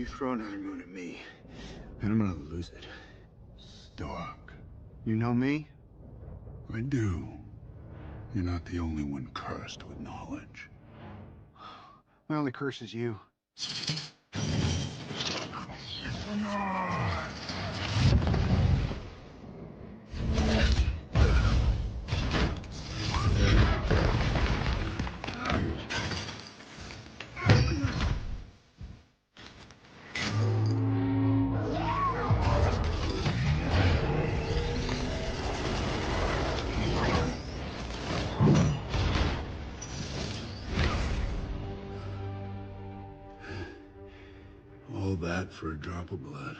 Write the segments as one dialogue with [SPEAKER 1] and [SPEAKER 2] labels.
[SPEAKER 1] You throw another moon at me, and I'm gonna lose it.
[SPEAKER 2] Stark.
[SPEAKER 1] You know me?
[SPEAKER 2] I do. You're not the only one cursed with knowledge.
[SPEAKER 1] My only curse is you.
[SPEAKER 2] All that for a drop of blood.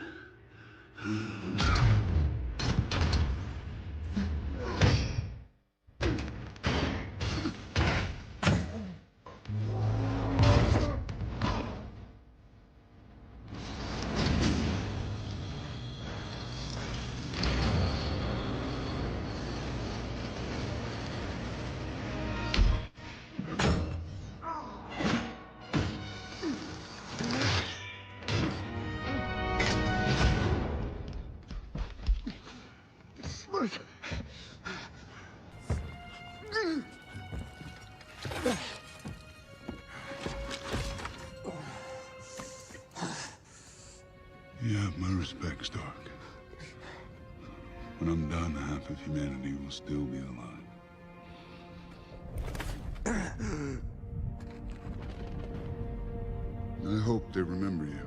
[SPEAKER 2] You have my respect, Stark. When I'm done, half of humanity will still be alive. I hope they remember you.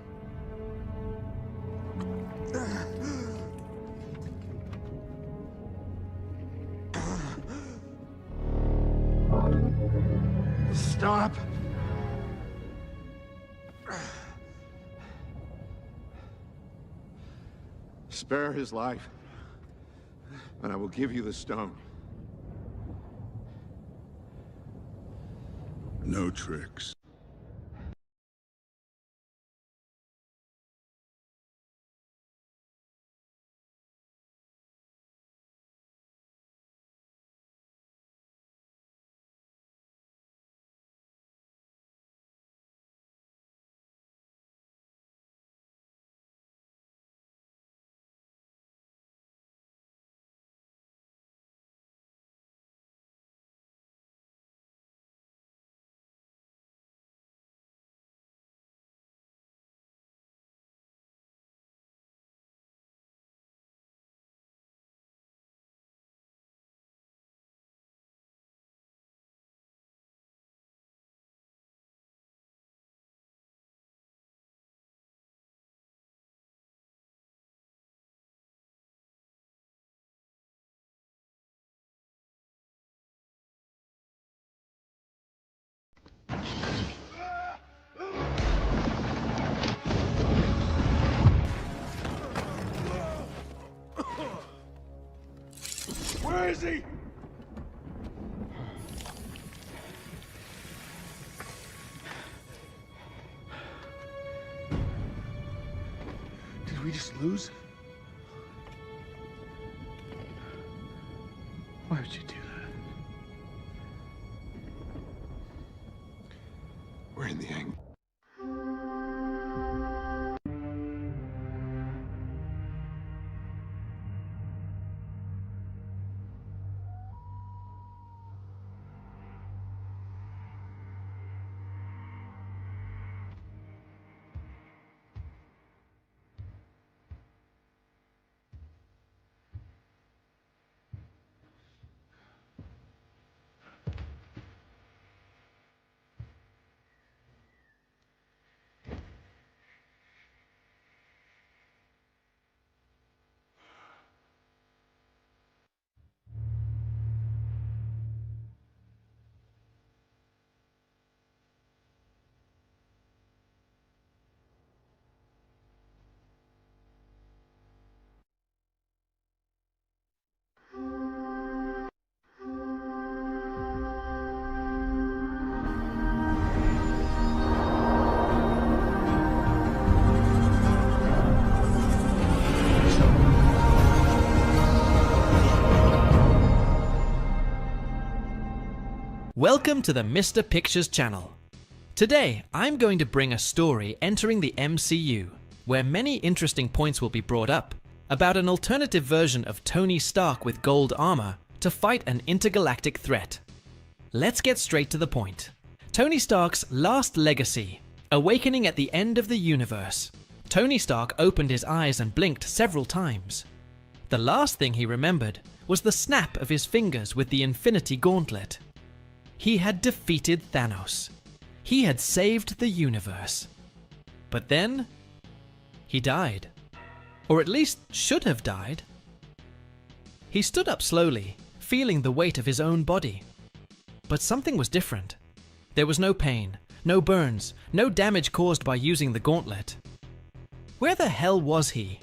[SPEAKER 1] Stop! Spare his life, and I will give you the stone.
[SPEAKER 2] No tricks.
[SPEAKER 1] Where is he? Did we just lose? Why would you do that? We're in the angle.
[SPEAKER 3] Welcome to the Mr. Pictures channel. Today, I'm going to bring a story entering the MCU, where many interesting points will be brought up about an alternative version of Tony Stark with gold armor to fight an intergalactic threat. Let's get straight to the point. Tony Stark's last legacy, awakening at the end of the universe. Tony Stark opened his eyes and blinked several times. The last thing he remembered was the snap of his fingers with the Infinity Gauntlet. He had defeated Thanos. He had saved the universe. But then, he died. Or at least should have died. He stood up slowly, feeling the weight of his own body. But something was different. There was no pain, no burns, no damage caused by using the gauntlet. Where the hell was he?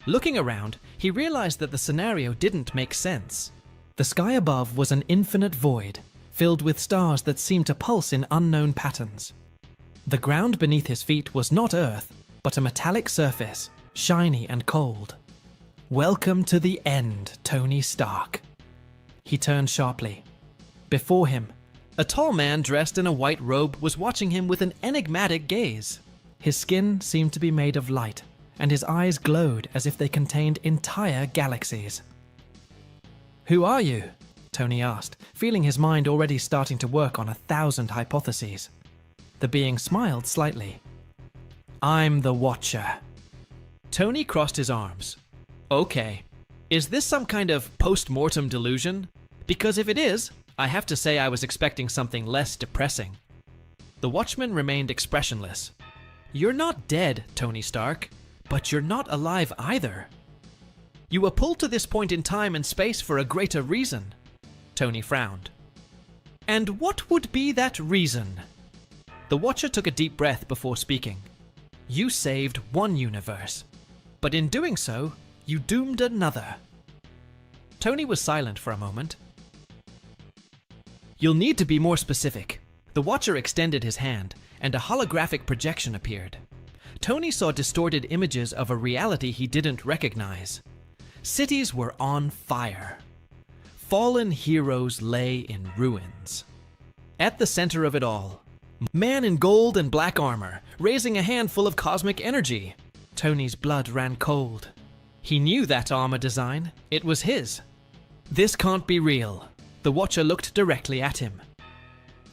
[SPEAKER 3] Looking around, he realized that the scenario didn't make sense. The sky above was an infinite void, filled with stars that seemed to pulse in unknown patterns. The ground beneath his feet was not Earth, but a metallic surface, shiny and cold. Welcome to the end, Tony Stark. He turned sharply. Before him, a tall man dressed in a white robe was watching him with an enigmatic gaze. His skin seemed to be made of light, and his eyes glowed as if they contained entire galaxies. "Who are you?" Tony asked, feeling his mind already starting to work on 1,000 hypotheses. The being smiled slightly. "I'm the Watcher." Tony crossed his arms. "Okay, is this some kind of post-mortem delusion? Because if it is, I have to say I was expecting something less depressing." The Watchman remained expressionless. "You're not dead, Tony Stark, but you're not alive either. You were pulled to this point in time and space for a greater reason." Tony frowned. "And what would be that reason?" The Watcher took a deep breath before speaking. "You saved one universe, but in doing so, you doomed another." Tony was silent for a moment. "You'll need to be more specific." The Watcher extended his hand, and a holographic projection appeared. Tony saw distorted images of a reality he didn't recognize. Cities were on fire. Fallen heroes lay in ruins. At the center of it all, man in gold and black armor, raising a handful of cosmic energy. Tony's blood ran cold. He knew that armor design. It was his. "This can't be real." The Watcher looked directly at him.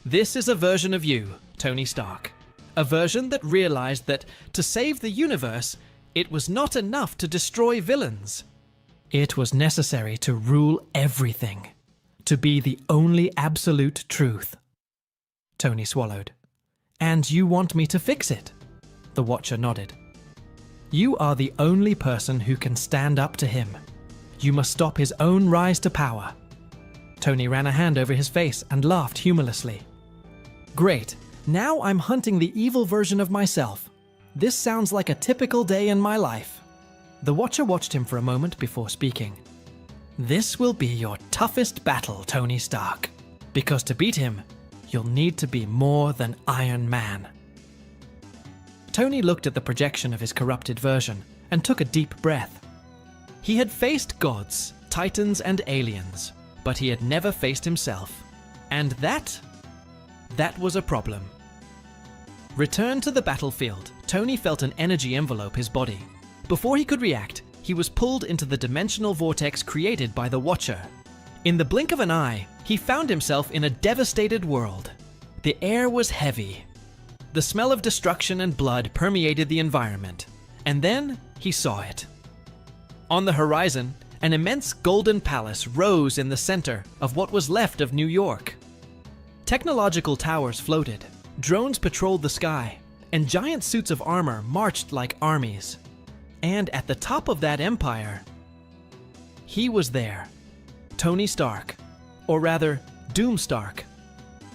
[SPEAKER 3] "This is a version of you, Tony Stark. A version that realized that to save the universe, it was not enough to destroy villains. It was necessary to rule everything, to be the only absolute truth." Tony swallowed. "And you want me to fix it?" The Watcher nodded. "You are the only person who can stand up to him. You must stop his own rise to power." Tony ran a hand over his face and laughed humorlessly. "Great. Now I'm hunting the evil version of myself. This sounds like a typical day in my life." The Watcher watched him for a moment before speaking. "This will be your toughest battle, Tony Stark. Because to beat him, you'll need to be more than Iron Man." Tony looked at the projection of his corrupted version and took a deep breath. He had faced gods, titans, and aliens, but he had never faced himself. And that was a problem. Returned to the battlefield, Tony felt an energy envelope his body. Before he could react, he was pulled into the dimensional vortex created by the Watcher. In the blink of an eye, he found himself in a devastated world. The air was heavy. The smell of destruction and blood permeated the environment. And then he saw it. On the horizon, an immense golden palace rose in the center of what was left of New York. Technological towers floated, drones patrolled the sky, and giant suits of armor marched like armies. And at the top of that empire, he was there. Tony Stark, or rather, Doom Stark.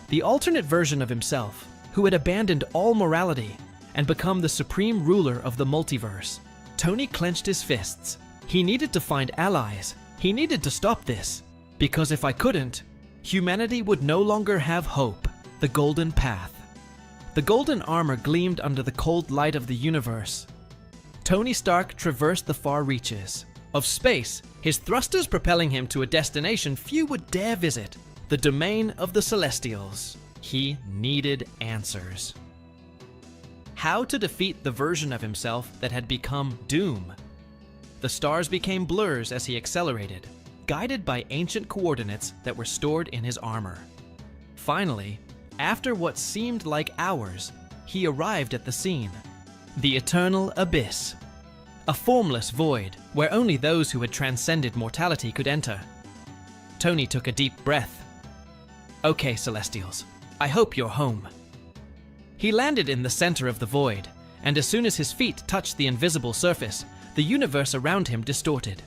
[SPEAKER 3] The alternate version of himself, who had abandoned all morality and become the supreme ruler of the multiverse. Tony clenched his fists. He needed to find allies. He needed to stop this. Because if I couldn't, humanity would no longer have hope. The golden path. The golden armor gleamed under the cold light of the universe. Tony Stark traversed the far reaches of space, his thrusters propelling him to a destination few would dare visit, the domain of the Celestials. He needed answers. How to defeat the version of himself that had become Doom? The stars became blurs as he accelerated, guided by ancient coordinates that were stored in his armor. Finally, after what seemed like hours, he arrived at the scene. The Eternal Abyss. A formless void where only those who had transcended mortality could enter. Tony took a deep breath. Okay, Celestials, I hope you're home. He landed in the center of the void, and as soon as his feet touched the invisible surface, the universe around him distorted.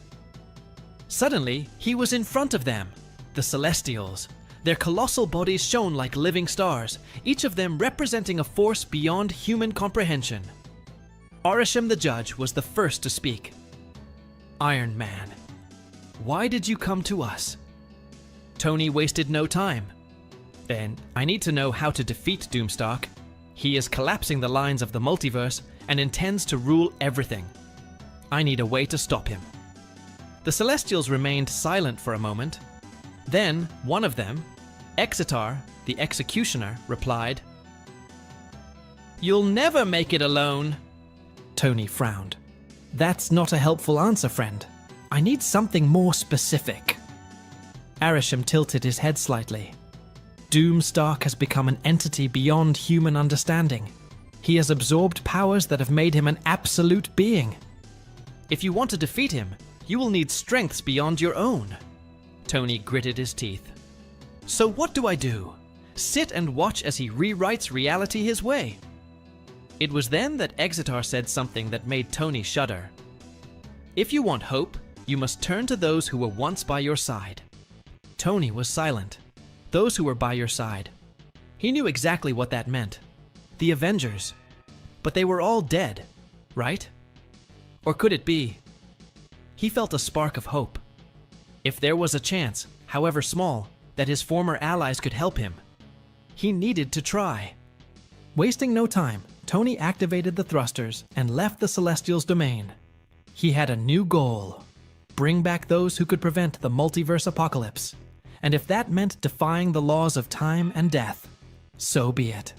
[SPEAKER 3] Suddenly, he was in front of them, the Celestials. Their colossal bodies shone like living stars, each of them representing a force beyond human comprehension. Arishem the Judge was the first to speak. Iron Man, why did you come to us? Tony wasted no time. Then, I need to know how to defeat Doomstark. He is collapsing the lines of the multiverse and intends to rule everything. I need a way to stop him. The Celestials remained silent for a moment. Then, one of them, Exitar, the Executioner, replied, "You'll never make it alone." Tony frowned. That's not a helpful answer, friend. I need something more specific. Arishem tilted his head slightly. Doomstark has become an entity beyond human understanding. He has absorbed powers that have made him an absolute being. If you want to defeat him, you will need strengths beyond your own. Tony gritted his teeth. So what do I do? Sit and watch as he rewrites reality his way? It was then that Exitar said something that made Tony shudder. If you want hope, you must turn to those who were once by your side. Tony was silent. Those who were by your side. He knew exactly what that meant. The Avengers. But they were all dead, right? Or could it be? He felt a spark of hope. If there was a chance, however small, that his former allies could help him, he needed to try. Wasting no time, Tony activated the thrusters and left the Celestials' domain. He had a new goal. Bring back those who could prevent the multiverse apocalypse. And if that meant defying the laws of time and death, so be it.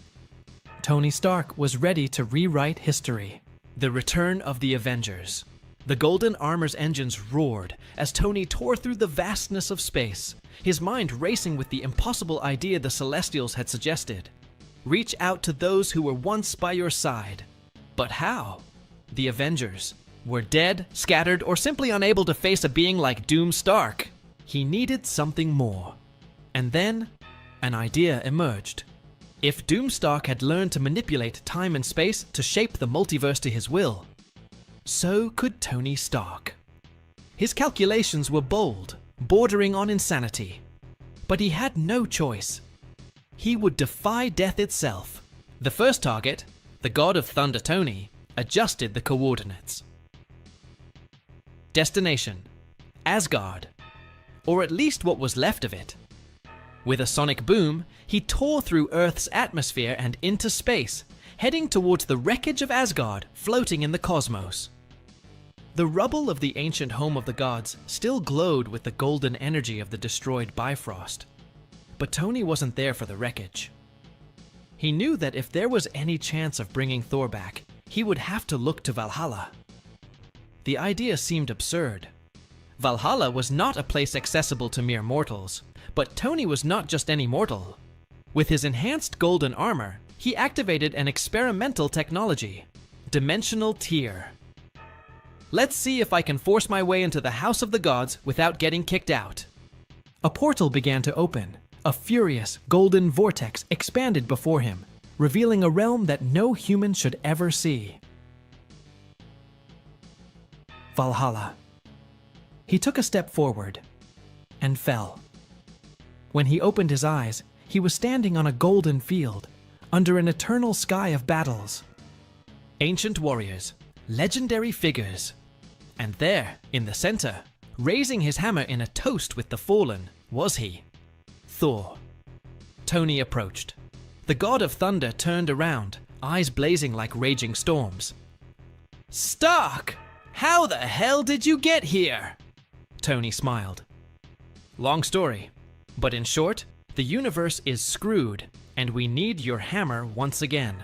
[SPEAKER 3] Tony Stark was ready to rewrite history. The return of the Avengers. The Golden Armor's engines roared as Tony tore through the vastness of space, his mind racing with the impossible idea the Celestials had suggested. Reach out to those who were once by your side. But how? The Avengers were dead, scattered, or simply unable to face a being like Doomstark. He needed something more. And then, an idea emerged. If Doomstark had learned to manipulate time and space to shape the multiverse to his will, so could Tony Stark. His calculations were bold, bordering on insanity. But he had no choice. He would defy death itself. The first target, the God of Thunder Tony, adjusted the coordinates. Destination: Asgard. Or at least what was left of it. With a sonic boom, he tore through Earth's atmosphere and into space, heading towards the wreckage of Asgard floating in the cosmos. The rubble of the ancient home of the gods still glowed with the golden energy of the destroyed Bifrost. But Tony wasn't there for the wreckage. He knew that if there was any chance of bringing Thor back, he would have to look to Valhalla. The idea seemed absurd. Valhalla was not a place accessible to mere mortals, but Tony was not just any mortal. With his enhanced golden armor, he activated an experimental technology, Dimensional Tier. Let's see if I can force my way into the House of the Gods without getting kicked out. A portal began to open. A furious, golden vortex expanded before him, revealing a realm that no human should ever see. Valhalla. He took a step forward and fell. When he opened his eyes, he was standing on a golden field, under an eternal sky of battles. Ancient warriors, legendary figures. And there, in the center, raising his hammer in a toast with the fallen, was he, Thor. Tony approached. The God of Thunder turned around, eyes blazing like raging storms. "Stark! How the hell did you get here?" Tony smiled. Long story, but in short, the universe is screwed, and we need your hammer once again."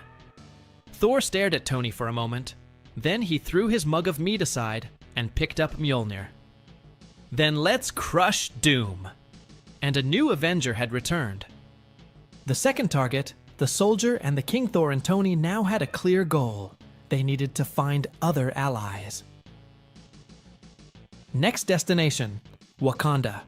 [SPEAKER 3] Thor stared at Tony for a moment. Then he threw his mug of mead aside and picked up Mjolnir. "Then let's crush Doom." And a new Avenger had returned. The second target, the soldier and the King Thor and Tony now had a clear goal. They needed to find other allies. Next destination, Wakanda.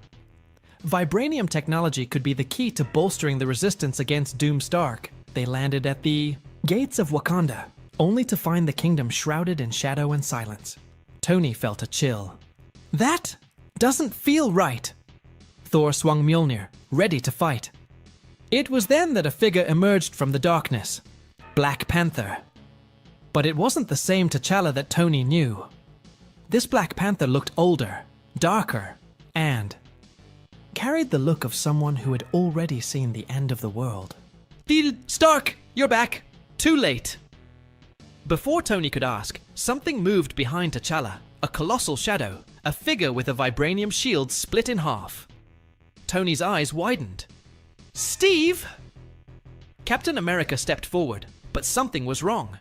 [SPEAKER 3] Vibranium technology could be the key to bolstering the resistance against Doom Stark. They landed at the gates of Wakanda, only to find the kingdom shrouded in shadow and silence. Tony felt a chill. That doesn't feel right. Thor swung Mjolnir, ready to fight. It was then that a figure emerged from the darkness. Black Panther. But it wasn't the same T'Challa that Tony knew. This Black Panther looked older, darker, and carried the look of someone who had already seen the end of the world. "Stark, you're back! Too late!" Before Tony could ask, something moved behind T'Challa, a colossal shadow, a figure with a vibranium shield split in half. Tony's eyes widened. "Steve!" Captain America stepped forward, but something was wrong.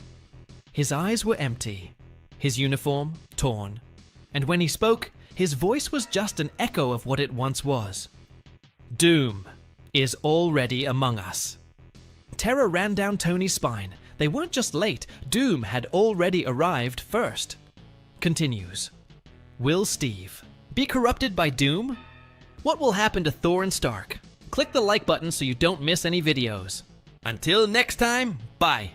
[SPEAKER 3] His eyes were empty, his uniform torn, and when he spoke, his voice was just an echo of what it once was. "Doom is already among us." Terror ran down Tony's spine. They weren't just late, Doom had already arrived first. Continues. Will Steve be corrupted by Doom? What will happen to Thor and Stark? Click the like button so you don't miss any videos. Until next time, bye.